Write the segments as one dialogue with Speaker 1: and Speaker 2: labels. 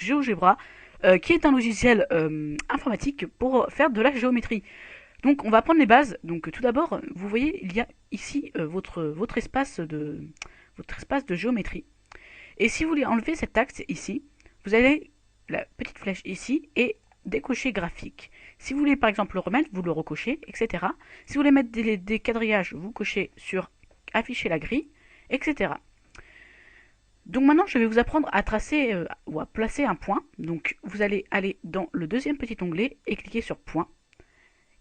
Speaker 1: GeoGebra, qui est un logiciel informatique pour faire de la géométrie. Donc on va prendre les bases. Donc tout d'abord, vous voyez, il y a ici votre espace de géométrie. Et si vous voulez enlever cet axe ici, vous allez la petite flèche ici et décocher graphique. Si vous voulez par exemple le remettre, vous le recochez, etc. Si vous voulez mettre des quadrillages, vous cochez sur afficher la grille, etc. Donc maintenant, je vais vous apprendre à tracer ou à placer un point. Donc vous allez aller dans le deuxième petit onglet et cliquer sur point.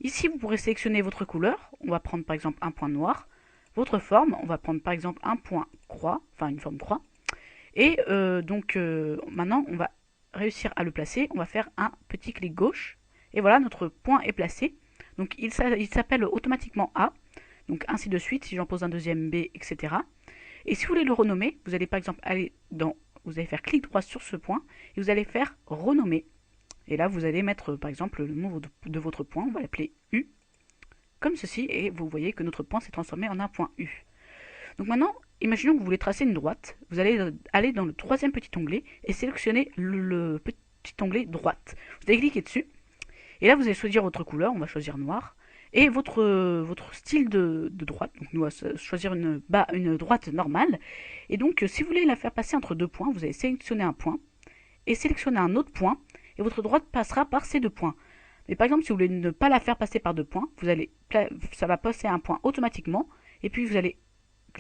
Speaker 1: Ici, vous pourrez sélectionner votre couleur. On va prendre par exemple un point noir. Votre forme, on va prendre par exemple un point croix, enfin une forme croix. Et maintenant, on va réussir à le placer. On va faire un petit clic gauche. Et voilà, notre point est placé. Donc il s'appelle automatiquement A. Donc ainsi de suite, si j'en pose un deuxième B, etc. Et si vous voulez le renommer, vous allez par exemple aller dans, vous allez faire clic droit sur ce point et vous allez faire renommer. Et là, vous allez mettre par exemple le nom de votre point, on va l'appeler U, comme ceci, et vous voyez que notre point s'est transformé en un point U. Donc maintenant, imaginons que vous voulez tracer une droite, vous allez aller dans le troisième petit onglet et sélectionner le petit onglet droite. Vous allez cliquer dessus, et là vous allez choisir votre couleur, on va choisir noir, et votre style de droite. Donc nous allons choisir une droite normale. Et donc si vous voulez la faire passer entre deux points, vous allez sélectionner un point et sélectionner un autre point et votre droite passera par ces deux points. Mais par exemple si vous voulez ne pas la faire passer par deux points, ça va passer à un point automatiquement et puis vous allez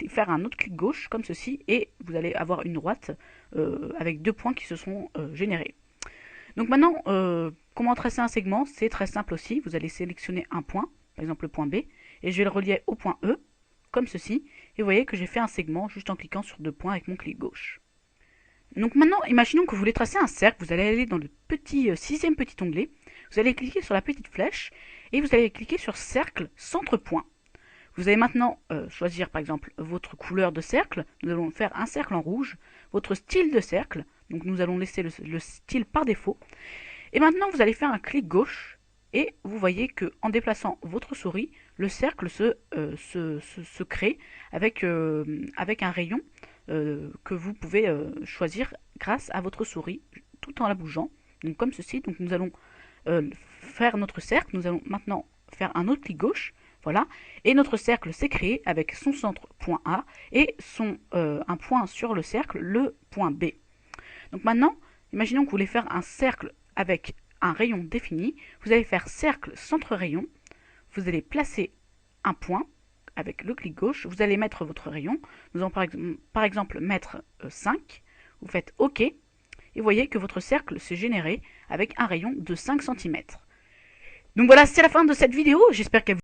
Speaker 1: faire un autre clic gauche comme ceci et vous allez avoir une droite avec deux points qui se sont générés. Donc maintenant, comment tracer un segment? C'est très simple aussi. Vous allez sélectionner un point, par exemple le point B, et je vais le relier au point E, comme ceci. Et vous voyez que j'ai fait un segment juste en cliquant sur deux points avec mon clic gauche. Donc maintenant, imaginons que vous voulez tracer un cercle. Vous allez aller dans le sixième petit onglet. Vous allez cliquer sur la petite flèche et vous allez cliquer sur cercle centre point. Vous allez maintenant choisir par exemple votre couleur de cercle. Nous allons faire un cercle en rouge. Votre style de cercle. Donc nous allons laisser le style par défaut. Et maintenant vous allez faire un clic gauche. Et vous voyez que en déplaçant votre souris, le cercle se crée avec un rayon que vous pouvez choisir grâce à votre souris tout en la bougeant. Donc comme ceci. Donc nous allons faire notre cercle. Nous allons maintenant faire un autre clic gauche. Voilà, et notre cercle s'est créé avec son centre point A et un point sur le cercle, le point B. Donc maintenant, imaginons que vous voulez faire un cercle avec un rayon défini. Vous allez faire cercle centre rayon. Vous allez placer un point avec le clic gauche. Vous allez mettre votre rayon. Nous allons par exemple mettre 5. Vous faites OK. Et vous voyez que votre cercle s'est généré avec un rayon de 5 cm. Donc voilà, c'est la fin de cette vidéo. J'espère qu'elle vous